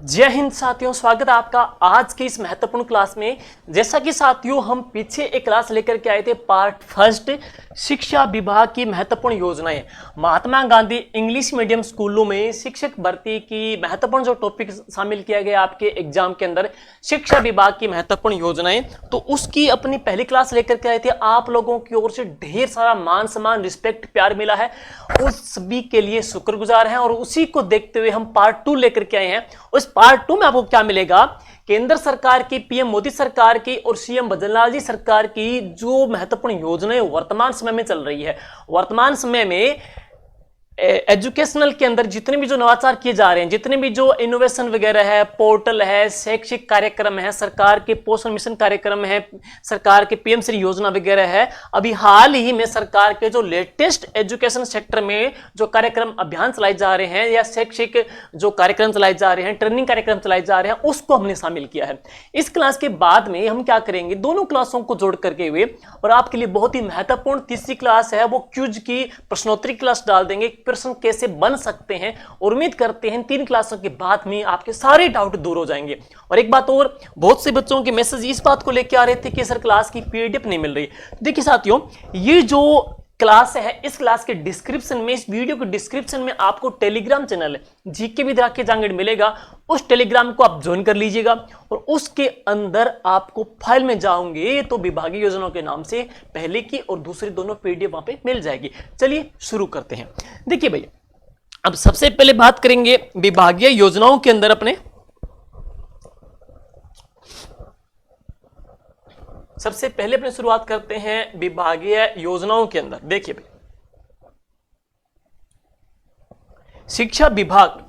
जय हिंद साथियों, स्वागत है आपका आज की इस महत्वपूर्ण क्लास में। जैसा कि साथियों हम पीछे एक क्लास लेकर के आए थे, पार्ट फर्स्ट शिक्षा विभाग की महत्वपूर्ण योजनाएं। महात्मा गांधी इंग्लिश मीडियम स्कूलों में शिक्षक भर्ती की महत्वपूर्ण जो टॉपिक शामिल किया गया आपके एग्जाम के अंदर, शिक्षा विभाग की महत्वपूर्ण योजनाएं, तो उसकी अपनी पहली क्लास लेकर के आए थे। आप लोगों की ओर से ढेर सारा मान सम्मान, रिस्पेक्ट, प्यार मिला है, उस सभी के लिए शुक्रगुजार हैं। और उसी को देखते हुए हम पार्ट 2 लेकर के आए हैं। उस पार्ट 2 में आपको क्या मिलेगा, केंद्र सरकार की, पीएम मोदी सरकार की और सीएम भजनलाल जी सरकार की जो महत्वपूर्ण योजनाएं वर्तमान समय में चल रही है। वर्तमान समय में एजुकेशनल के अंदर जितने भी जो नवाचार किए जा रहे हैं, जितने भी जो इनोवेशन वगैरह है, पोर्टल है, शैक्षिक कार्यक्रम है, सरकार के पोषण मिशन कार्यक्रम है, सरकार के पीएम श्री योजना वगैरह है, अभी हाल ही में सरकार के जो लेटेस्ट एजुकेशन सेक्टर में जो कार्यक्रम अभियान चलाए जा रहे हैं या शैक्षिक जो कार्यक्रम चलाए जा रहे हैं, ट्रेनिंग कार्यक्रम चलाए जा रहे हैं, उसको हमने शामिल किया है। इस क्लास के बाद में हम क्या करेंगे, दोनों क्लासों को जोड़ करके हुए और आपके लिए बहुत ही महत्वपूर्ण तीसरी क्लास है, वो क्यूज की प्रश्नोत्तरी क्लास डाल देंगे, प्रश्न कैसे बन सकते हैं। और उम्मीद करते हैं 3 क्लासों के बाद में आपके सारे डाउट दूर हो जाएंगे। और एक बात और, बहुत से बच्चों के मैसेज इस बात को लेकर आ रहे थे कि सर क्लास की पीडीएफ नहीं मिल रही। देखिए साथियों, ये जो क्लास है, इस क्लास के डिस्क्रिप्शन में, इस वीडियो के डिस्क्रिप्शन में आपको टेलीग्राम चैनल है जीके विद्या के जांगड़ मिलेगा। उस टेलीग्राम को आप ज्वाइन कर लीजिएगा और उसके अंदर आपको फाइल में जाओगे तो विभागीय योजनाओं के नाम से पहले की और दूसरी दोनों पीडीएफ वहां पे मिल जाएगी। चलिए शुरू करते हैं। देखिए भैया, अब सबसे पहले बात करेंगे विभागीय योजनाओं के अंदर अपने, सबसे पहले अपने शुरुआत करते हैं विभागीय योजनाओं के अंदर। देखिए भाई, शिक्षा विभाग,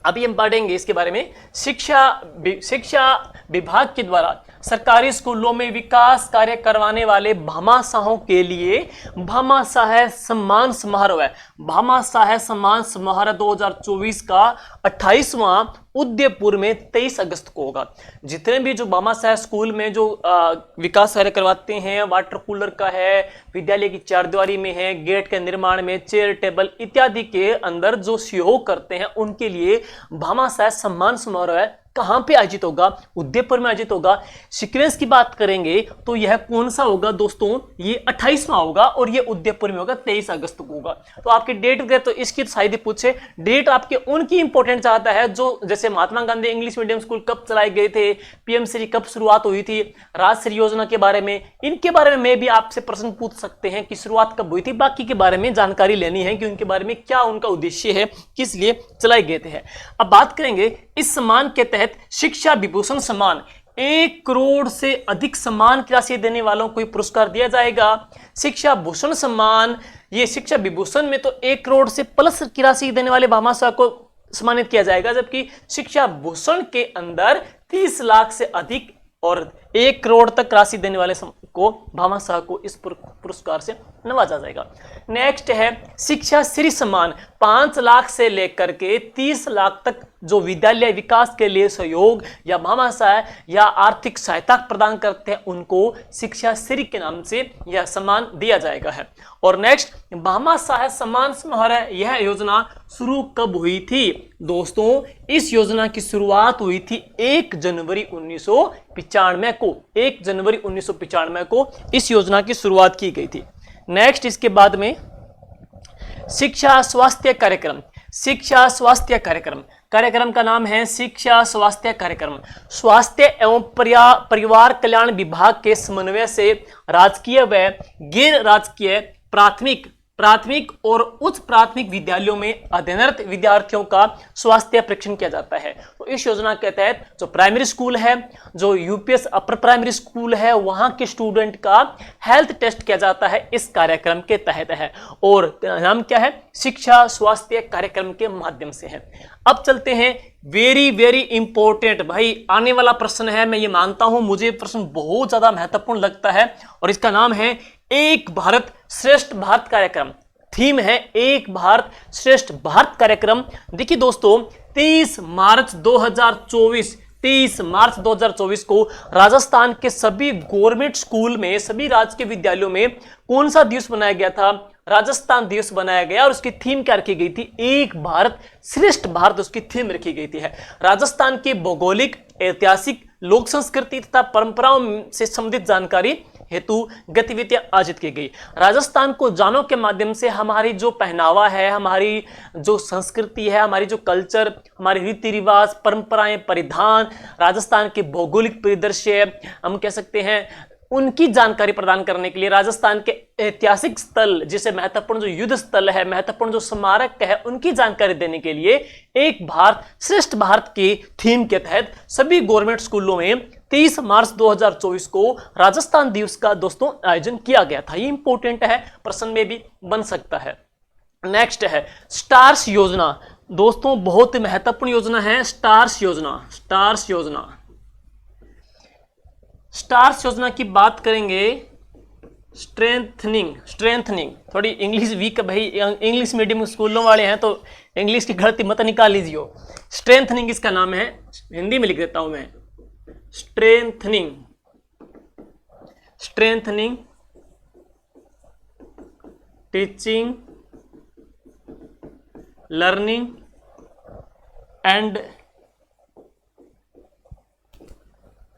अभी हम पढ़ेंगे इसके बारे में। शिक्षा विभाग के द्वारा सरकारी स्कूलों में विकास कार्य करवाने वाले भामाशाहों के लिए भामाशाह सम्मान समारोह है। भामाशाह सम्मान समारोह 2024 का 28वां उदयपुर में 23 अगस्त को होगा। जितने भी जो भामाशाह स्कूल में जो विकास कार्य करवाते हैं, वाटर कूलर का है, विद्यालय की चारदीवारी में है, गेट के निर्माण में, चेयर टेबल इत्यादि के अंदर जो सहयोग करते हैं, उनके लिए भामाशाह सम्मान समारोह है। कहां पे आयोजित होगा? उदयपुर में आयोजित होगा। सीक्वेंस की बात करेंगे तो यह कौन सा होगा दोस्तों, ये 28वां होगा और ये उदयपुर में होगा, 23 अगस्त को होगा। तो आपकी डेट गए तो इसकी शायद ही पूछे, डेट आपके उनकी इंपॉर्टेंट चाहता है जो जैसे Mahatma Gandhi English medium school कब चलाए गए थे, पीएम श्री कब शुरुआत हुई थी, राजश्री योजना के बारे में, इनके बारे में मैं भी आपसे प्रश्न पूछ सकते हैं कि शुरुआत कब हुई थी। बाकी के बारे में जानकारी लेनी है कि उनके बारे में क्या उनका उद्देश्य है, किस लिए चलाए गए थे। अब बात करेंगे इस सम्मान के तहत शिक्षा विभूषण सम्मान, 1 करोड़ से अधिक सम्मान की राशि देने वालों को पुरस्कार दिया जाएगा। शिक्षा भूषण सम्मान, ये शिक्षा विभूषण में तो 1 करोड़ से प्लस की राशि देने वाले भामाशाह को सम्मानित किया जाएगा, जबकि शिक्षा भूषण के अंदर 30 लाख से अधिक और 1 करोड़ तक राशि देने वाले को भामाशाह को इस पुरस्कार से नवाजा जाएगा। नेक्स्ट है शिक्षा श्री सम्मान, 5 लाख से लेकर के 30 लाख तक जो विद्यालय विकास के लिए सहयोग या भामाशाह या आर्थिक सहायता प्रदान करते हैं, उनको शिक्षा श्री के नाम से यह सम्मान दिया जाएगा है। और नेक्स्ट भामाशाह सम्मान समारोह, यह योजना शुरू कब हुई थी दोस्तों? इस योजना की शुरुआत हुई थी 1 जनवरी 1995 को। 1 जनवरी 1995 को इस योजना की शुरुआत की गई थी। नेक्स्ट इसके बाद में शिक्षा स्वास्थ्य कार्यक्रम, शिक्षा स्वास्थ्य कार्यक्रम, कार्यक्रम का नाम है शिक्षा स्वास्थ्य कार्यक्रम। स्वास्थ्य एवं परिवार कल्याण विभाग के समन्वय से राजकीय व गैर राजकीय प्राथमिक और उच्च प्राथमिक विद्यालयों में अध्ययनरत विद्यार्थियों का स्वास्थ्य परीक्षण किया जाता है। तो इस योजना के तहत जो प्राइमरी स्कूल है, जो यूपीएस अपर प्राइमरी स्कूल है, वहां के स्टूडेंट का हेल्थ टेस्ट किया जाता है, इस कार्यक्रम के तहत है। और नाम क्या है? शिक्षा स्वास्थ्य कार्यक्रम के माध्यम से है। अब चलते हैं, वेरी वेरी इंपॉर्टेंट भाई आने वाला प्रश्न है, मैं ये मानता हूं, मुझे प्रश्न बहुत ज्यादा महत्वपूर्ण लगता है और इसका नाम है एक भारत श्रेष्ठ भारत कार्यक्रम। थीम है एक भारत श्रेष्ठ भारत कार्यक्रम। देखिए दोस्तों, 23 मार्च 2024 को राजस्थान के सभी गवर्नमेंट स्कूल में, सभी राजकीय विद्यालयों में कौन सा दिवस मनाया गया था? राजस्थान दिवस बनाया गया और उसकी थीम क्या रखी गई थी, एक भारत श्रेष्ठ भारत उसकी थीम रखी गई थी। राजस्थान की भौगोलिक, ऐतिहासिक, लोक संस्कृति तथा परंपराओं से संबंधित जानकारी हेतु गतिविधियां आयोजित की गई। राजस्थान को जानों के माध्यम से हमारी जो पहनावा है, हमारी जो संस्कृति है, हमारी जो कल्चर, हमारे रीति रिवाज, परंपराएं, परिधान, राजस्थान के भौगोलिक परिदृश्य, हम कह सकते हैं उनकी जानकारी प्रदान करने के लिए राजस्थान के ऐतिहासिक स्थल, जिसे महत्वपूर्ण जो युद्ध स्थल है, महत्वपूर्ण जो स्मारक है, उनकी जानकारी देने के लिए एक भारत श्रेष्ठ भारत की थीम के तहत सभी गवर्नमेंट स्कूलों में 30 मार्च 2024 को राजस्थान दिवस का दोस्तों आयोजन किया गया था। ये इंपॉर्टेंट है, प्रश्न में भी बन सकता है। नेक्स्ट है स्टार्स योजना। दोस्तों बहुत महत्वपूर्ण योजना है स्टार्स योजना। स्टार्स योजना की बात करेंगे, स्ट्रेंथनिंग थोड़ी इंग्लिश वीक भाई, इंग्लिश मीडियम स्कूलों वाले हैं तो इंग्लिश की गलती मत निकाल लीजिए। स्ट्रेंथनिंग इसका नाम है, हिंदी में लिख देता हूं मैं, strengthening teaching, learning and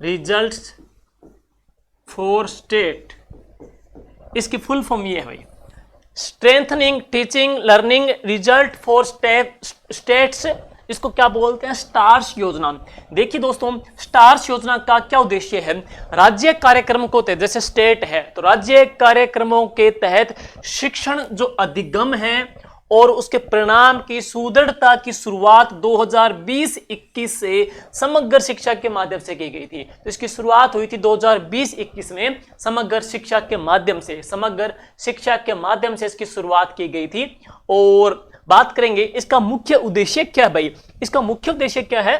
results for state. इसकी फुल फॉर्म ये है भाई, strengthening teaching learning result for states. इसको क्या बोलते हैं, स्टार्स योजना। देखिए दोस्तों, स्टार्स योजना का क्या उद्देश्य है, राज्य कार्यक्रम को तहत, जैसे स्टेट है तो राज्य कार्यक्रमों के तहत शिक्षण जो अधिगम है और उसके परिणाम की सुदृढ़ता की शुरुआत 2020-21 से समग्र शिक्षा के माध्यम से की गई थी। तो इसकी शुरुआत हुई थी 2020-21 में समग्र शिक्षा के माध्यम से, इसकी शुरुआत की गई थी। और बात करेंगे इसका मुख्य उद्देश्य क्या है भाई, इसका मुख्य उद्देश्य क्या है,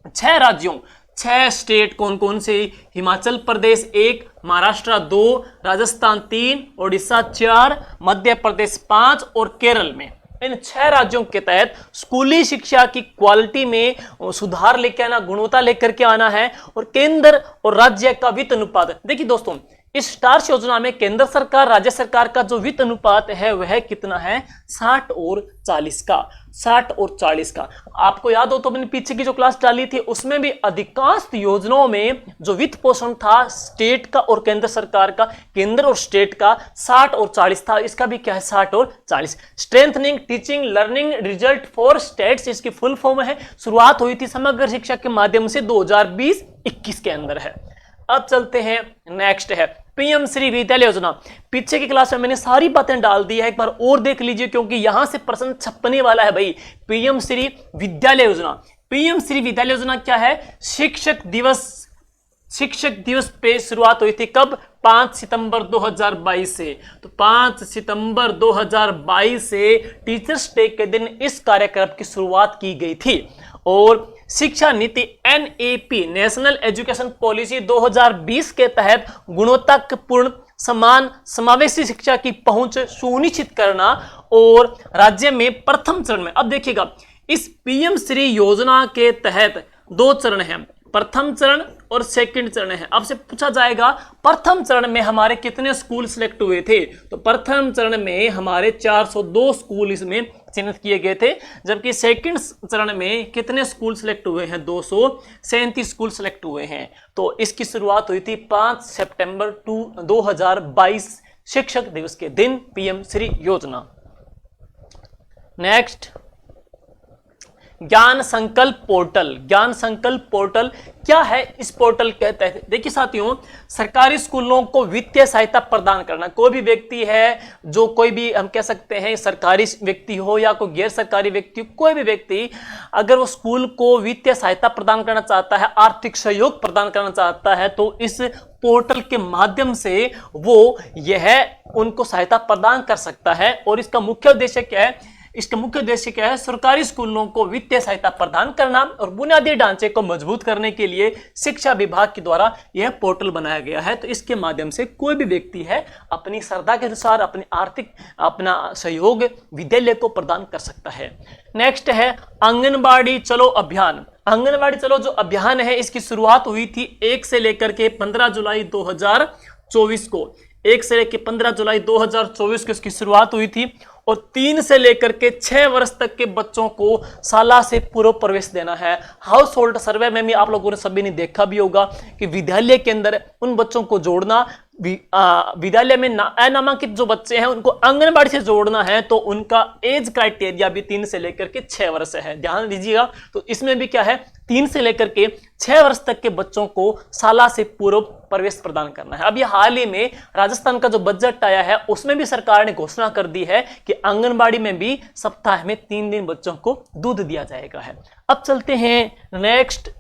6 राज्यों, 6 स्टेट कौन कौन से, हिमाचल प्रदेश 1, महाराष्ट्र 2, राजस्थान 3, ओडिशा 4, मध्य प्रदेश 5 और केरल में, इन 6 राज्यों के तहत स्कूली शिक्षा की क्वालिटी में सुधार लेकर आना, गुणवत्ता लेकर के आना है। और केंद्र और राज्य का वित्त अनुपात, देखिए दोस्तों इस स्टार्स योजना में केंद्र सरकार राज्य सरकार का जो वित्त अनुपात है वह कितना है, 60 और 40 का। 60 और 40 का आपको याद हो तो मैंने पीछे की जो क्लास डाली थी उसमें भी अधिकांश योजनाओं में जो वित्त पोषण था स्टेट का और केंद्र सरकार का, केंद्र और स्टेट का 60 और 40 था। इसका भी क्या है, 60 और 40। Strengthening teaching learning result for states इसकी फुल फॉर्म है। शुरुआत हुई थी समग्र शिक्षा के माध्यम से 2020-21 के अंदर है। अब चलते हैं, नेक्स्ट है पीएम श्री विद्यालय योजना। पीछे की क्लास में मैंने सारी बातें डाल दी है, एक बार और देख लीजिए क्योंकि यहां से प्रश्न छपने वाला है भाई। पीएम श्री विद्यालय योजना, पीएम श्री विद्यालय योजना क्या है, शिक्षक दिवस पे शुरुआत हुई थी कब, 5 सितंबर 2022 से। तो 5 सितंबर 2022 से टीचर्स डे के दिन इस कार्यक्रम की शुरुआत की गई थी। और शिक्षा नीति NEP नेशनल एजुकेशन पॉलिसी 2020 के तहत गुणवत्तापूर्ण समान समावेशी शिक्षा की पहुंच सुनिश्चित करना और राज्य में प्रथम चरण में, अब देखिएगा इस पीएम श्री योजना के तहत 2 चरण हैं, प्रथम चरण और सेकंड चरण है। आपसे पूछा जाएगा प्रथम चरण में हमारे कितने स्कूल सिलेक्ट हुए थे, तो प्रथम चरण में हमारे 402 स्कूल इसमें चिन्हित किए गए थे, जबकि सेकंड चरण में कितने स्कूल सिलेक्ट हुए हैं, 237 स्कूल सिलेक्ट हुए हैं। तो इसकी शुरुआत हुई थी 5 सितंबर 2022 शिक्षक दिवस के दिन, पीएम श्री योजना। नेक्स्ट ज्ञान संकल्प पोर्टल। ज्ञान संकल्प पोर्टल क्या है, इस पोर्टल के तहत देखिए साथियों, सरकारी स्कूलों को वित्तीय सहायता प्रदान करना। कोई भी व्यक्ति है जो, कोई भी हम कह सकते हैं सरकारी व्यक्ति हो या कोई गैर सरकारी व्यक्ति हो, कोई भी व्यक्ति अगर वो स्कूल को वित्तीय सहायता प्रदान करना चाहता है, आर्थिक सहयोग प्रदान करना चाहता है, तो इस पोर्टल के माध्यम से वो यह उनको सहायता प्रदान कर सकता है। और इसका मुख्य उद्देश्य क्या है, इसका मुख्य उद्देश्य क्या है, सरकारी स्कूलों को वित्तीय सहायता प्रदान करना और बुनियादी ढांचे को मजबूत करने के लिए शिक्षा विभाग के द्वारा यह पोर्टल बनाया गया है। तो इसके माध्यम से कोई भी व्यक्ति है अपनी श्रद्धा के अनुसार अपना सहयोग विद्यालय को प्रदान कर सकता है। नेक्स्ट है आंगनबाड़ी चलो अभियान। आंगनबाड़ी चलो जो अभियान है इसकी शुरुआत हुई थी 1 से लेकर के 15 जुलाई 2024 को। 1 से लेकर 15 जुलाई 2024 को इसकी शुरुआत हुई थी और 3 से लेकर के 6 वर्ष तक के बच्चों को शाला से पूर्व प्रवेश देना है। हाउस होल्ड सर्वे में भी आप लोगों ने सभी ने देखा भी होगा कि विद्यालय के अंदर उन बच्चों को जोड़ना, विद्यालय में अनामांकित जो बच्चे हैं उनको आंगनबाड़ी से जोड़ना है, तो उनका एज क्राइटेरिया भी 3 से लेकर के 6 वर्ष है, ध्यान दीजिएगा। तो इसमें भी क्या है, 3 से लेकर के 6 वर्ष तक के बच्चों को शाला से पूर्व प्रवेश प्रदान करना है। अब ये हाल ही में राजस्थान का जो बजट आया है उसमें भी सरकार ने घोषणा कर दी है कि आंगनबाड़ी में भी सप्ताह में 3 दिन बच्चों को दूध दिया जाएगा है। अब चलते हैं next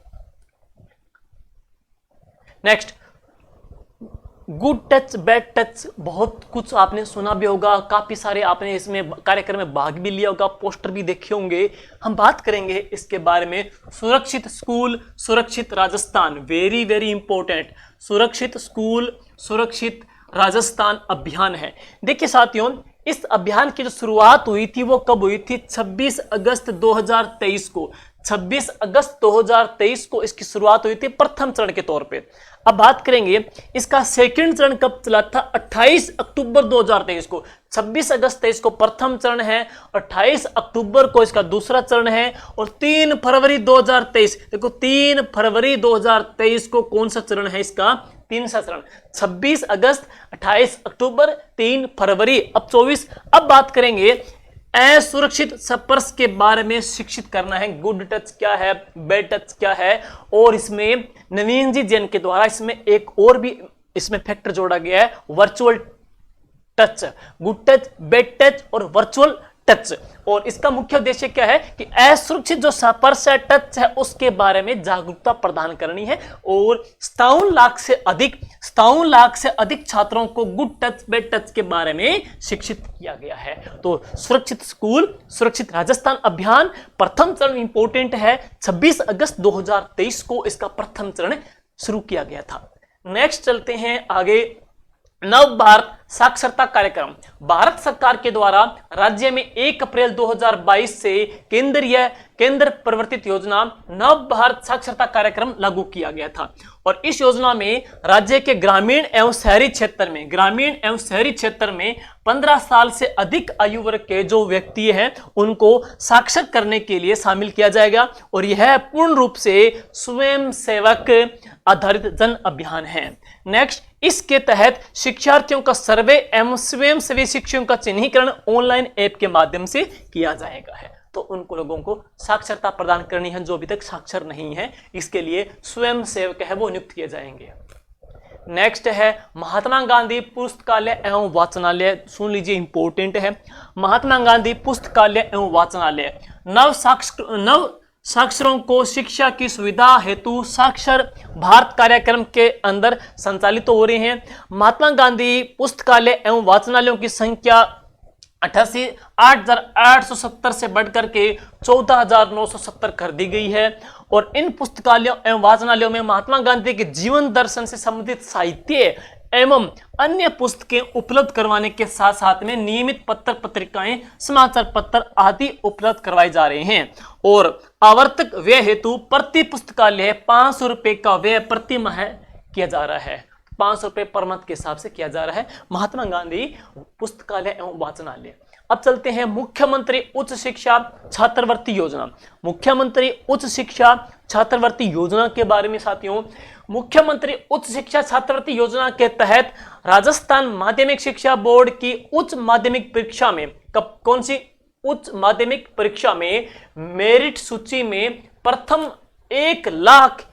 good touch bad touch, बहुत कुछ आपने सुना भी होगा, काफी सारे आपने इसमें कार्यक्रम में भाग भी लिया होगा, पोस्टर भी देखे होंगे। हम बात करेंगे इसके बारे में। सुरक्षित स्कूल सुरक्षित राजस्थान, वेरी वेरी इंपॉर्टेंट। सुरक्षित स्कूल सुरक्षित राजस्थान अभियान है। देखिए साथियों, इस अभियान की जो शुरुआत हुई थी वो कब हुई थी, 26 अगस्त 2023 को। 26 अगस्त 2023 को इसकी शुरुआत हुई थी प्रथम चरण के तौर पे। अब बात करेंगे इसका सेकंड चरण कब चला था, 28 अक्टूबर 2023 को। 26 अगस्त 23 को प्रथम चरण है, 28 अक्टूबर को इसका दूसरा चरण है और 3 फरवरी 2023, देखो 3 फरवरी 2023 को कौन सा चरण है इसका, 3सा चरण। 26 अगस्त, 28 अक्टूबर, 3 फरवरी, अब 24। अब बात करेंगे असुरक्षित स्पर्श के बारे में शिक्षित करना है। गुड टच क्या है, बैड टच क्या है, और इसमें नवीन जी जैन के द्वारा इसमें एक और भी इसमें फैक्टर जोड़ा गया है, virtual touch. Good touch, bad touch और वर्चुअल टच। और इसका मुख्य उद्देश्य क्या है कि असुरक्षित जो स्पर्श है, टच है, उसके बारे में जागरूकता प्रदान करनी है और 57 लाख से अधिक छात्रों को गुड टच बैड टच के बारे में शिक्षित किया गया है। तो सुरक्षित स्कूल सुरक्षित राजस्थान अभियान प्रथम चरण इंपॉर्टेंट है। 26 अगस्त 2023 को इसका प्रथम चरण शुरू किया गया था। नेक्स्ट चलते हैं आगे। नव भारत साक्षरता कार्यक्रम, भारत सरकार के द्वारा राज्य में 1 अप्रैल 2022 से केंद्र प्रवर्तित योजना नव भारत साक्षरता कार्यक्रम लागू किया गया था। और इस योजना में राज्य के ग्रामीण एवं शहरी क्षेत्र में 15 साल से अधिक आयु वर्ग के जो व्यक्ति हैं उनको साक्षर करने के लिए शामिल किया जाएगा। और यह पूर्ण रूप से स्वयं सेवक आधारित जन अभियान है। नेक्स्ट, इसके तहत शिक्षार्थियों का सर्वे एवं स्वयंसेवी शिक्षकों का चिन्हीकरण ऑनलाइन ऐप के माध्यम से किया जाएगा है। तो उन लोगों को साक्षरता प्रदान करनी है जो अभी तक साक्षर नहीं है, इसके लिए स्वयं सेवक है वो नियुक्त किए जाएंगे। नेक्स्ट है महात्मा गांधी पुस्तकालय एवं वाचनालय, सुन लीजिए इंपॉर्टेंट है। महात्मा गांधी पुस्तकालय एवं वाचनालय नव साक्षरों को शिक्षा की सुविधा हेतु साक्षर भारत कार्यक्रम के अंदर संचालित हो रहे हैं। महात्मा गांधी पुस्तकालय एवं वाचनालयों की संख्या 8,870 से बढ़कर के 14,970 कर दी गई है। और इन पुस्तकालयों एवं वाचनालयों में महात्मा गांधी के जीवन दर्शन से संबंधित साहित्य एवं अन्य पुस्तकें उपलब्ध करवाने के साथ साथ में नियमित पत्र पत्रिकाएं, समाचार पत्र आदि उपलब्ध करवाए जा रहे हैं। और आवर्तक व्यय हेतु प्रति पुस्तकालय 500 रुपए का व्यय प्रति माह किया जा रहा है। 500 रुपए पर मंथ के हिसाब से किया जा रहा है महात्मा गांधी पुस्तकालय एवं वाचनालय। अब चलते हैं मुख्यमंत्री उच्च शिक्षा छात्रवृत्ति योजना। मुख्यमंत्री उच्च शिक्षा छात्रवृत्ति योजना के बारे में साथियों, मुख्यमंत्री उच्च शिक्षा छात्रवृत्ति योजना के तहत राजस्थान माध्यमिक शिक्षा बोर्ड की उच्च माध्यमिक परीक्षा में कौन सी उच्च माध्यमिक परीक्षा में मेरिट सूची में प्रथम 1 लाख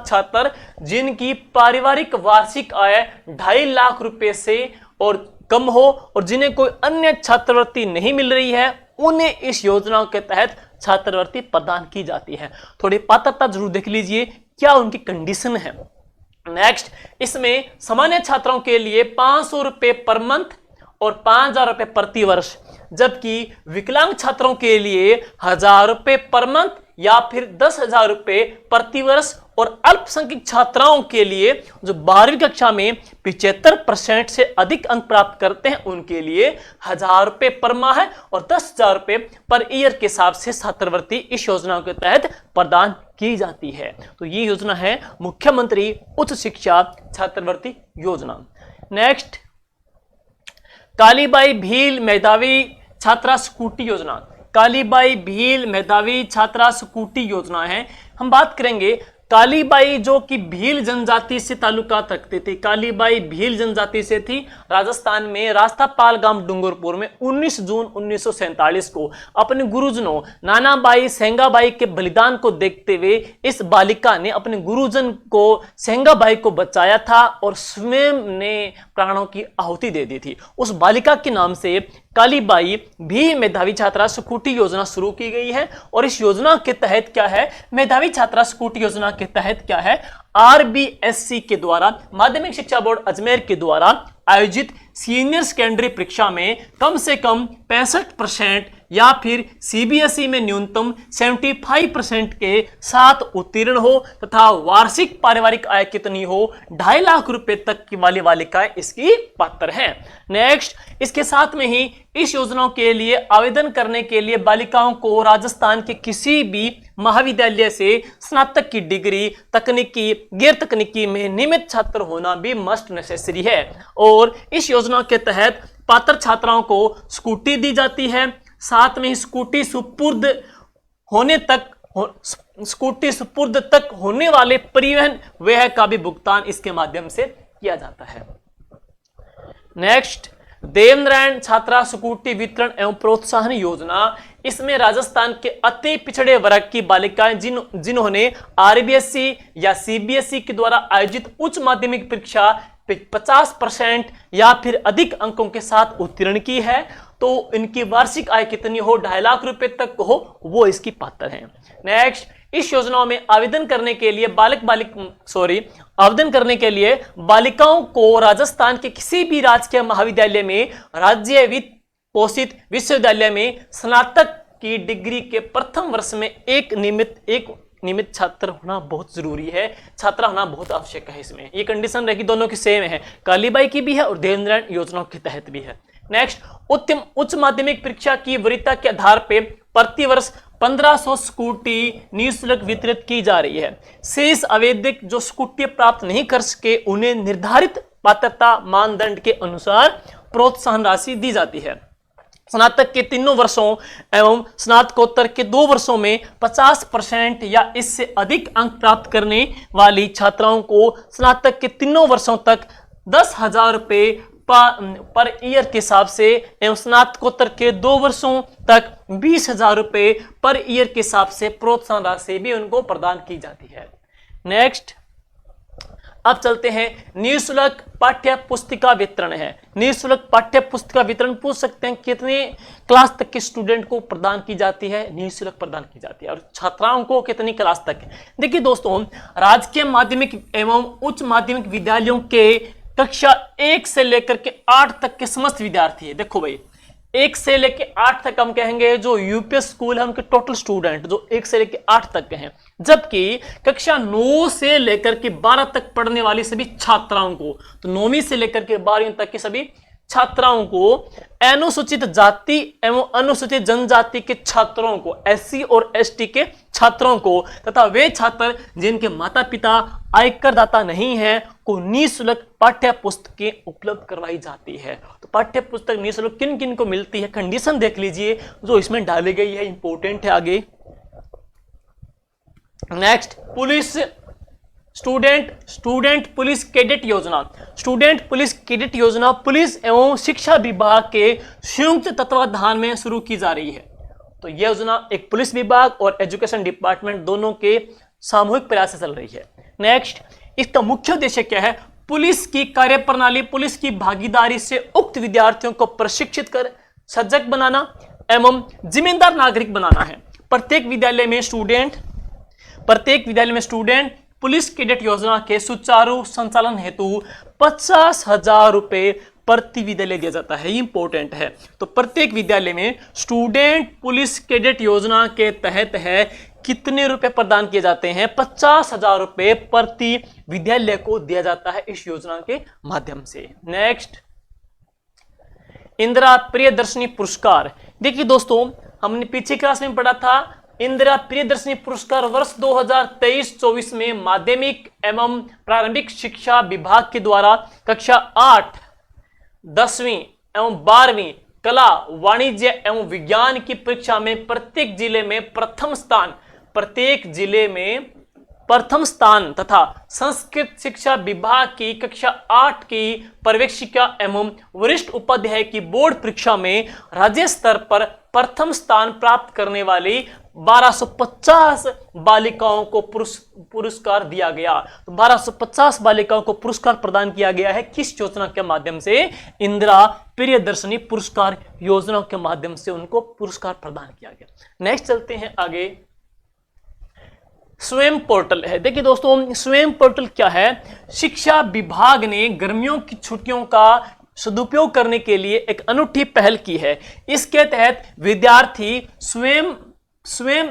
छात्र जिनकी पारिवारिक वार्षिक आय 2.5 लाख रुपए से और कम हो और जिन्हें कोई अन्य छात्रवृत्ति नहीं मिल रही है, उन्हें इस योजना के तहत छात्रवृत्ति प्रदान की जाती है। थोड़ी पात्रता जरूर देख लीजिए क्या उनकी कंडीशन है। नेक्स्ट, इसमें सामान्य छात्रों के लिए 500 रुपए पर मंथ और 5,000 रुपए प्रति वर्ष, जबकि विकलांग छात्रों के लिए 1,000 रुपए पर मंथ या फिर 10,000 रुपए प्रति वर्ष। और अल्पसंख्यक छात्राओं के लिए जो 12वीं कक्षा में 75% से अधिक अंक प्राप्त करते हैं उनके लिए 1,000 रुपए पर माह और 10,000 रुपए पर ईयर के हिसाब से छात्रवृत्ति इस योजना के तहत प्रदान की जाती है। तो ये योजना है मुख्यमंत्री उच्च शिक्षा छात्रवृत्ति योजना। नेक्स्ट, कालीबाई भील मेधावी छात्रा स्कूटी योजना। कालीबाई भील मेधावी छात्रा स्कूटी योजना है। हम बात करेंगे कालीबाई जो कि भील जनजाति से ताल्लुकात रखते थे। कालीबाई भील जनजाति से थी। राजस्थान में रास्तापाल गांव डूंगरपुर में 19 जून 1947 को अपने गुरुजनों नानाबाई सेंगाबाई के बलिदान को देखते हुए इस बालिका ने अपने गुरुजन को सेंगाबाई को बचाया था और स्वयं ने प्राणों की आहुति दे दी थी। उस बालिका के नाम से कालीबाई भी मेधावी छात्रा स्कूटी योजना शुरू की गई है। और इस योजना के तहत क्या है, मेधावी छात्रा स्कूटी योजना के तहत क्या है, आरबीएससी के द्वारा, माध्यमिक शिक्षा बोर्ड अजमेर के द्वारा आयोजित सीनियर सेकेंडरी परीक्षा में कम से कम 65% या फिर सीबीएसई में न्यूनतम 75% के साथ उत्तीर्ण हो तथा वार्षिक पारिवारिक आय कितनी हो, 2.5 लाख रुपए तक की वाली बालिकाएं इसकी पात्र हैं। नेक्स्ट, इसके साथ में ही इस योजनाओं के लिए आवेदन करने के लिए बालिकाओं को राजस्थान के किसी भी महाविद्यालय से स्नातक की डिग्री तकनीकी गैर तकनीकी में नियमित छात्र होना भी मस्ट नेसेसरी है। और इस योजना के तहत पात्र छात्राओं को स्कूटी दी जाती है। साथ में स्कूटी सुपुर्द तक होने वाले परिवहन व्यय का भी भुगतान इसके माध्यम से किया जाता है। नेक्स्ट, देवनारायण छात्रा स्कूटी वितरण एवं प्रोत्साहन योजना। इसमें राजस्थान के अति पिछड़े वर्ग की बालिकाएं जिन्होंने आरबीएससी या सीबीएसई के द्वारा आयोजित उच्च माध्यमिक परीक्षा 50% या फिर अधिक अंकों के साथ उत्तीर्ण की है, तो इनकी वार्षिक आय कितनी हो, 2.5 लाख रुपए तक हो, वो इसकी पात्र हैं। नेक्स्ट, इस योजनाओं में आवेदन करने के लिए बालिकाओं को राजस्थान के किसी भी राजकीय महाविद्यालय में राज्य वित्त पोषित विश्वविद्यालय में स्नातक की डिग्री के प्रथम वर्ष में एक नियमित छात्र होना बहुत जरूरी है, छात्रा होना बहुत आवश्यक है। इसमें ये कंडीशन रहेगी, दोनों की सेम है, कालीबाई की भी है और देवनारायण योजनाओं के तहत भी है। नेक्स्ट, उच्च माध्यमिक परीक्षा की वरीयता के आधार पर प्रतिवर्ष 1500 स्कूटी निःशुल्क वितरित की जा रही है। शेष आवेदक जो स्कूटी प्राप्त नहीं कर सके उन्हें निर्धारित पात्रता मानदंड के अनुसार प्रोत्साहन राशि दी जाती है। स्नातक के 3 वर्षों एवं स्नातकोत्तर के 2 वर्षों में 50% या इससे अधिक अंक प्राप्त करने वाली छात्राओं को स्नातक के 3 वर्षों तक 10,000 रुपए पर ईयर के हिसाब से एवं स्नातकोत्तर के 2 वर्षों तक 20,000 रुपए पर ईयर के हिसाब से प्रोत्साहन राशि भी उनको प्रदान की जाती है। नेक्स्ट, अब चलते हैं निःशुल्क पाठ्य पुस्तिका वितरण है। निःशुल्क पाठ्य पुस्तिका वितरण पूछ सकते हैं कितने क्लास तक के स्टूडेंट को प्रदान की जाती है, निःशुल्क प्रदान की जाती है, और छात्राओं को कितनी क्लास तक है। देखिए दोस्तों, राजकीय माध्यमिक एवं उच्च माध्यमिक विद्यालयों के कक्षा 1 से लेकर के 8 तक के समस्त विद्यार्थी है। देखो भाई, 1 से लेकर 8 तक हम कहेंगे जो यूपीएस स्कूल है उनके टोटल स्टूडेंट जो 1 से लेकर 8 तक के हैं, जबकि कक्षा 9 से लेकर के 12 तक पढ़ने वाली सभी छात्राओं को, तो 9वीं से लेकर के 12वीं तक की सभी छात्राओं को, अनुसूचित जाति एवं अनुसूचित जनजाति के छात्रों को, एससी और एसटी के छात्रों को तथा वे छात्र जिनके माता पिता आयकरदाता नहीं हैं को निःशुल्क पाठ्य पुस्तकें उपलब्ध करवाई जाती है। तो पाठ्य पुस्तक निःशुल्क किन किन को मिलती है, कंडीशन देख लीजिए जो इसमें डाली गई है, इंपॉर्टेंट है आगे। Next, police student police cadet योजना। स्टूडेंट पुलिस कैडेट योजना पुलिस एवं शिक्षा विभाग के संयुक्त तत्वाधान में शुरू की जा रही है। तो यह योजना एक पुलिस विभाग और एजुकेशन डिपार्टमेंट दोनों के सामूहिक प्रयास से चल रही है। नेक्स्ट, इसका मुख्य उद्देश्य क्या है, पुलिस की कार्यप्रणाली, पुलिस की भागीदारी से उक्त विद्यार्थियों को प्रशिक्षित कर सजग बनाना एवं जिम्मेदार नागरिक बनाना है। प्रत्येक विद्यालय में स्टूडेंट पुलिस कैडेट योजना के सुचारू संचालन हेतु 50,000 रुपए प्रति विद्यालय दिया जाता है। इंपॉर्टेंट है। तो प्रत्येक विद्यालय में स्टूडेंट पुलिस कैडेट योजना के तहत है कितने रुपए प्रदान किए जाते हैं, 50,000 रुपए प्रति विद्यालय को दिया जाता है इस योजना के माध्यम से। नेक्स्ट, इंदिरा प्रियदर्शनी पुरस्कार। देखिए दोस्तों, हमने पीछे क्लास में पढ़ा था इंदिरा प्रियदर्शनी पुरस्कार वर्ष 2023-24 में माध्यमिक एवं प्रारंभिक शिक्षा विभाग के द्वारा कक्षा 8, 10वीं एवं 12वीं कला, वाणिज्य एवं विज्ञान की परीक्षा में प्रत्येक जिले में प्रथम स्थान तथा संस्कृत शिक्षा विभाग की कक्षा 8 की पर्यवेक्षिका एवं वरिष्ठ उपाध्याय की बोर्ड परीक्षा में राज्य स्तर पर प्रथम स्थान प्राप्त करने वाली 1250 बालिकाओं को पुरस्कार दिया गया। तो 1250 बालिकाओं को पुरस्कार प्रदान किया गया है किस योजना के माध्यम से? इंदिरा प्रियदर्शनी पुरस्कार योजना के माध्यम से उनको पुरस्कार प्रदान किया गया। नेक्स्ट चलते हैं आगे। स्वयं पोर्टल है। देखिए दोस्तों, स्वयं पोर्टल क्या है? शिक्षा विभाग ने गर्मियों की छुट्टियों का सदुपयोग करने के लिए एक अनूठी पहल की है। इसके तहत विद्यार्थी स्वयं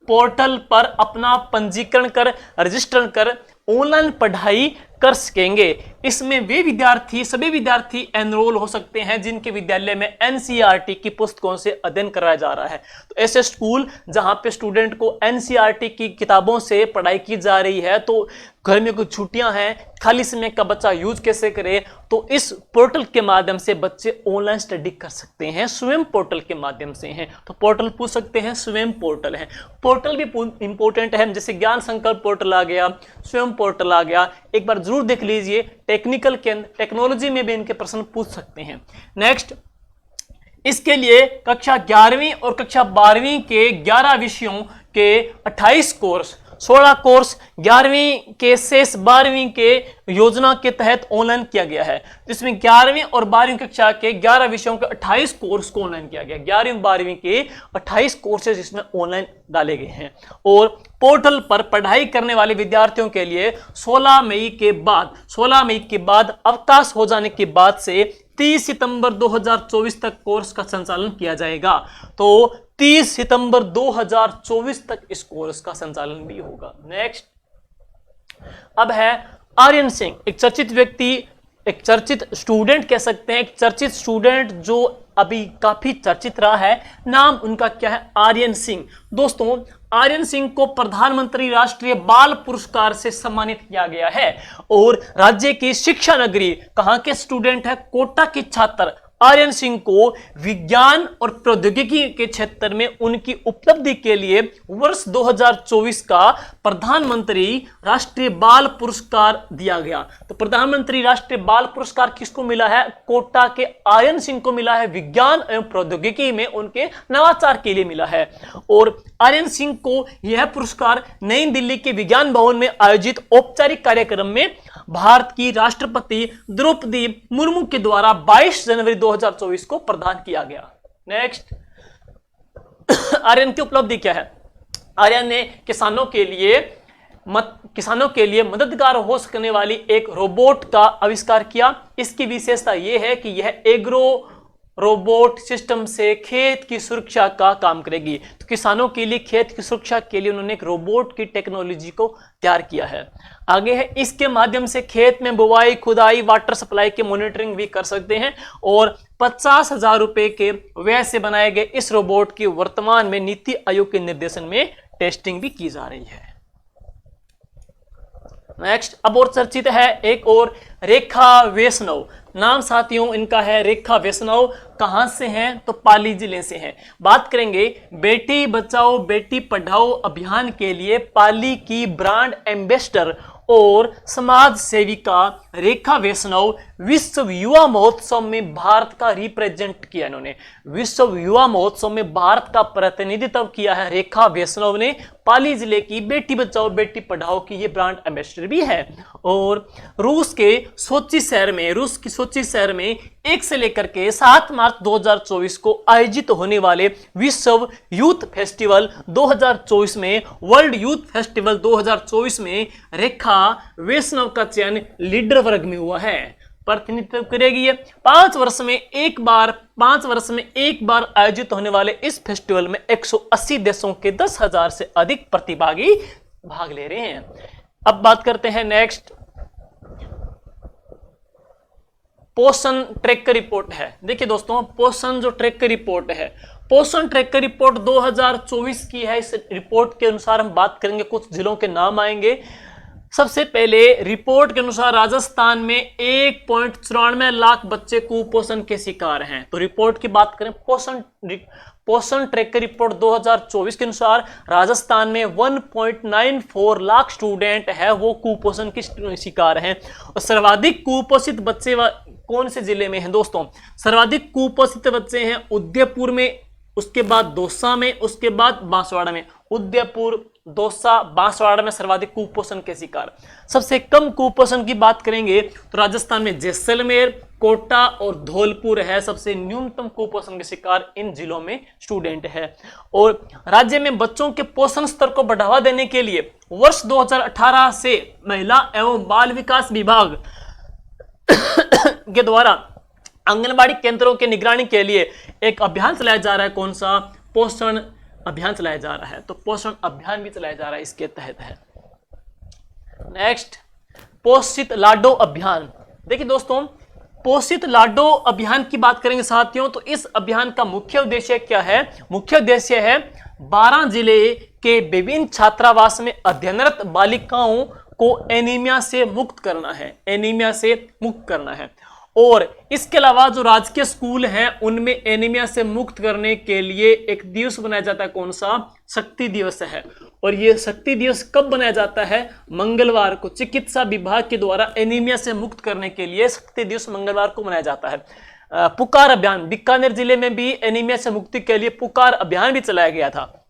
पोर्टल पर अपना पंजीकरण कर रजिस्टर कर ऑनलाइन पढ़ाई कर सकेंगे। इसमें सभी विद्यार्थी एनरोल हो सकते हैं जिनके विद्यालय में एनसीईआरटी की पुस्तकों से अध्ययन कराया जा रहा है। तो ऐसे स्कूल जहां पे स्टूडेंट को एनसीईआरटी की किताबों से पढ़ाई की जा रही है, तो गर्मियों की छुट्टियां हैं, खाली समय का बच्चा यूज कैसे करे, तो इस पोर्टल के माध्यम से बच्चे ऑनलाइन स्टडी कर सकते हैं। स्वयं पोर्टल के माध्यम से हैं, तो पोर्टल पूछ सकते हैं, स्वयं पोर्टल है। पोर्टल भी इंपॉर्टेंट है, जैसे ज्ञान संकल्प पोर्टल आ गया, स्वयं पोर्टल आ गया, एक बार जरूर देख लीजिए। टेक्नोलॉजी में भी इनके प्रश्न पूछ सकते हैं। नेक्स्ट, इसके लिए कक्षा 11वीं और कक्षा 12वीं के 11 विषयों के 28 कोर्स, 16 कोर्स 11वीं के शेष 12वीं के योजना के तहत ऑनलाइन किया गया है। जिसमें 11वीं और 12वीं कक्षा के 11 विषयों के 28 कोर्स को ऑनलाइन किया गया। 11वीं 12वीं के 28 कोर्सेज इसमें ऑनलाइन डाले गए हैं। और पोर्टल पर पढ़ाई करने वाले विद्यार्थियों के लिए 16 मई के बाद अवकाश हो जाने के बाद से 30 सितंबर 2024 तक कोर्स का संचालन किया जाएगा। तो 30 सितंबर 2024 तक इस कोर्स का संचालन भी होगा। नेक्स्ट, अब है आर्यन सिंह, एक चर्चित व्यक्ति, एक चर्चित स्टूडेंट कह सकते हैं, एक चर्चित स्टूडेंट जो अभी काफी चर्चित रहा है। नाम उनका क्या है? आर्यन सिंह। दोस्तों, आर्यन सिंह को प्रधानमंत्री राष्ट्रीय बाल पुरस्कार से सम्मानित किया गया है। और राज्य की शिक्षा नगरी, कहां के स्टूडेंट है? कोटा के छात्र आर्यन सिंह को विज्ञान और प्रौद्योगिकी के क्षेत्र में उनकी उपलब्धि के लिए वर्ष 2024 का प्रधानमंत्री राष्ट्रीय बाल पुरस्कार दिया गया। तो प्रधानमंत्री राष्ट्रीय बाल पुरस्कार किसको मिला है? कोटा के आर्यन सिंह को मिला है। विज्ञान एवं प्रौद्योगिकी में उनके नवाचार के लिए मिला है। और आर्यन सिंह को यह पुरस्कार नई दिल्ली के विज्ञान भवन में आयोजित औपचारिक कार्यक्रम में भारत की राष्ट्रपति द्रौपदी मुर्मू के द्वारा 22 जनवरी 2024 को प्रदान किया गया। नेक्स्ट, आर्यन की उपलब्धि क्या है? आर्यन ने किसानों के लिए मददगार हो सकने वाली एक रोबोट का आविष्कार किया। इसकी विशेषता यह है कि यह एग्रो रोबोट सिस्टम से खेत की सुरक्षा का काम करेगी। तो किसानों के लिए खेत की सुरक्षा के लिए उन्होंने एक रोबोट की टेक्नोलॉजी को तैयार किया है। आगे है, इसके माध्यम से खेत में बुवाई, खुदाई, वाटर सप्लाई की मॉनिटरिंग भी कर सकते हैं। और 50,000 रुपए के व्यय से बनाए गए इस रोबोट की वर्तमान में नीति आयोग के निर्देशन में टेस्टिंग भी की जा रही है। नेक्स्ट, अब और चर्चित है एक और, रेखा वैष्णव। नाम साथियों इनका है रेखा वैष्णव। कहां से हैं? तो पाली जिले से हैं। बात करेंगे बेटी बचाओ बेटी पढ़ाओ अभियान के लिए पाली की ब्रांड एम्बेसडर और समाज सेविका रेखा वैष्णव विश्व युवा महोत्सव में भारत का रिप्रेजेंट किया। इन्होंने विश्व युवा महोत्सव में भारत का प्रतिनिधित्व किया है। रेखा वैष्णव ने पाली जिले की बेटी बचाओ बेटी पढ़ाओ की ये ब्रांड एम्बेसडर भी है। और रूस की सोची शहर में 1 से लेकर के 7 मार्च 2024 को आयोजित होने वाले विश्व यूथ फेस्टिवल 2024 में, वर्ल्ड यूथ फेस्टिवल 2024 में रेखा वैष्णव का चयन लीडर वर्ग में हुआ है। प्रतिनिधित्व करेगी ये 5 वर्ष में एक बार आयोजित होने वाले इस फेस्टिवल में 180 देशों के 10,000 से अधिक प्रतिभागी भाग ले रहे हैं। अब बात करते हैं नेक्स्ट, पोषण ट्रैकर रिपोर्ट है। देखिए दोस्तों, पोषण जो ट्रैकर रिपोर्ट है, पोषण ट्रैकर रिपोर्ट 2024 की है। इस रिपोर्ट के अनुसार हम बात करेंगे, कुछ जिलों के नाम आएंगे। सबसे पहले रिपोर्ट के अनुसार राजस्थान में 1.94 लाख बच्चे कुपोषण के शिकार हैं। तो रिपोर्ट की बात करें, पोषण ट्रैकर रिपोर्ट 2024 के अनुसार राजस्थान में 1.94 लाख स्टूडेंट है वो कुपोषण के शिकार हैं। और सर्वाधिक कुपोषित बच्चे कौन से जिले में हैं दोस्तों? सर्वाधिक कुपोषित बच्चे हैं उदयपुर में, उसके बाद दौसा में, उसके बाद बांसवाड़ा में। उदयपुर, दौसा, बांसवाड़ा में सर्वाधिक कुपोषण के शिकार। सबसे कम कुपोषण की बात करेंगे तो राजस्थान में जैसलमेर, कोटा और धौलपुर है। सबसे न्यूनतम कुपोषण के शिकार इन जिलों में स्टूडेंट है। और राज्य में बच्चों के पोषण स्तर को बढ़ावा देने के लिए वर्ष 2018 से महिला एवं बाल विकास विभाग के द्वारा आंगनबाड़ी केंद्रों की निगरानी के लिए एक अभियान चलाया जा रहा है। कौन सा? पोषण अभियान चलाया जा रहा है। तो पोषण अभियान भी चलाया जा रहा है, इसके तहत है। नेक्स्ट, पोषित लाडो अभियान। देखिए दोस्तों, पोषित लाडो अभियान की बात करेंगे साथियों, तो इस अभियान का मुख्य उद्देश्य क्या है? मुख्य उद्देश्य है 12 जिले के विभिन्न छात्रावास में अध्ययनरत बालिकाओं को एनीमिया से मुक्त करना है। एनीमिया से मुक्त करना है। और इसके अलावा जो राजकीय स्कूल हैं उनमें एनीमिया से मुक्त करने के लिए एक दिवस बनाया जाता है। कौन सा? शक्ति दिवस है। और ये शक्ति दिवस कब बनाया जाता है? मंगलवार को। चिकित्सा विभाग के द्वारा एनीमिया से मुक्त करने के लिए शक्ति दिवस मंगलवार को मनाया जाता है। पुकार अभियान, बीकानेर जिले में भी एनीमिया से मुक्ति के लिए पुकार अभियान भी चलाया गया था।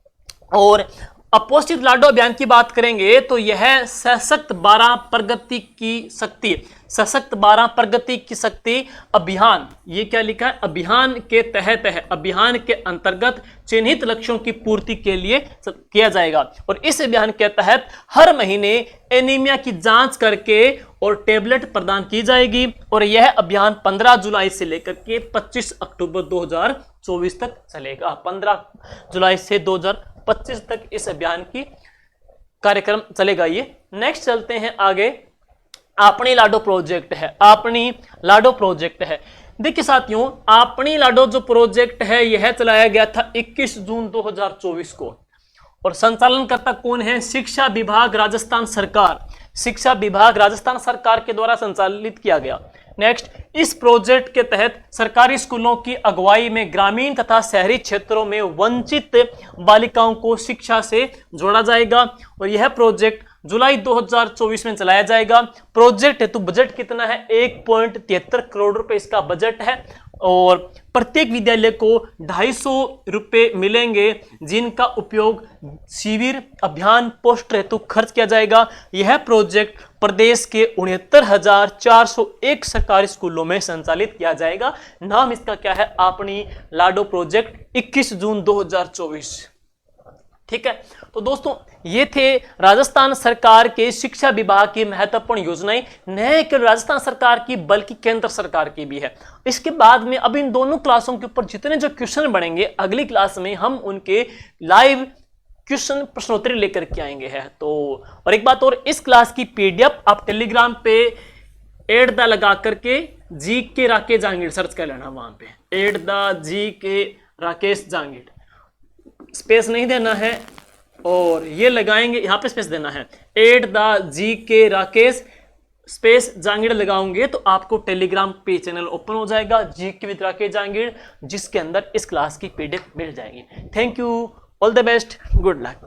और अपोषित लाडो अभियान की बात करेंगे तो यह सशक्त 12 प्रगति की शक्ति, सशक्त 12 प्रगति की शक्ति अभियान, ये क्या लिखा है? अभियान के तहत है। अभियान के अंतर्गत चिन्हित लक्ष्यों की पूर्ति के लिए किया जाएगा। और इस अभियान के तहत हर महीने एनीमिया की जांच करके और टेबलेट प्रदान की जाएगी। और यह अभियान 15 जुलाई से लेकर के 25 अक्टूबर 2024 तक चलेगा। 15 जुलाई से 2025 तक इस अभियान की कार्यक्रम चलेगा ये। नेक्स्ट चलते हैं आगे। अपनी लाडो प्रोजेक्ट है। अपनी लाडो प्रोजेक्ट है। देखिए साथियों, अपनी लाडो जो प्रोजेक्ट है यह चलाया गया था 21 जून 2024 को। और संचालनकर्ता कौन है? शिक्षा विभाग राजस्थान सरकार। शिक्षा विभाग राजस्थान सरकार के द्वारा संचालित किया गया। नेक्स्ट, इस प्रोजेक्ट के तहत सरकारी स्कूलों की अगुवाई में ग्रामीण तथा शहरी क्षेत्रों में वंचित बालिकाओं को शिक्षा से जोड़ा जाएगा। और यह प्रोजेक्ट जुलाई 2024 में चलाया जाएगा। प्रोजेक्ट हेतु बजट कितना है? 1.73 करोड़ रुपए इसका बजट है। और प्रत्येक विद्यालय को 250 रुपए मिलेंगे, जिनका उपयोग शिविर, अभियान, पोस्टर हेतु खर्च किया जाएगा। यह प्रोजेक्ट प्रदेश के 69,401 सरकारी स्कूलों में संचालित किया जाएगा। नाम इसका क्या है? अपनी लाडो प्रोजेक्ट, 21 जून 2024। ठीक है, तो दोस्तों ये थे राजस्थान सरकार के शिक्षा विभाग की महत्वपूर्ण योजनाएं। न केवल राजस्थान सरकार की बल्कि केंद्र सरकार की भी है। इसके बाद में अब इन दोनों क्लासों के ऊपर जितने जो क्वेश्चन बढ़ेंगे अगली क्लास में हम उनके लाइव क्वेश्चन प्रश्नोत्तरी लेकर के आएंगे हैं। तो और एक बात और, इस क्लास की पीडीएफ आप टेलीग्राम पे @ लगा करके GK राकेश जांगीड़ सर्च कर लेना। वहां पे @GK राकेश जांगीड़, स्पेस नहीं देना है और ये लगाएंगे, यहां पे स्पेस देना है। @GK राकेश स्पेस जांगीड़ लगाओगे तो आपको टेलीग्राम पे चैनल ओपन हो जाएगा, GK विद राकेश जांगीड़, जिसके अंदर इस क्लास की पीडीएफ मिल जाएगी। Thank you, all the best, good luck.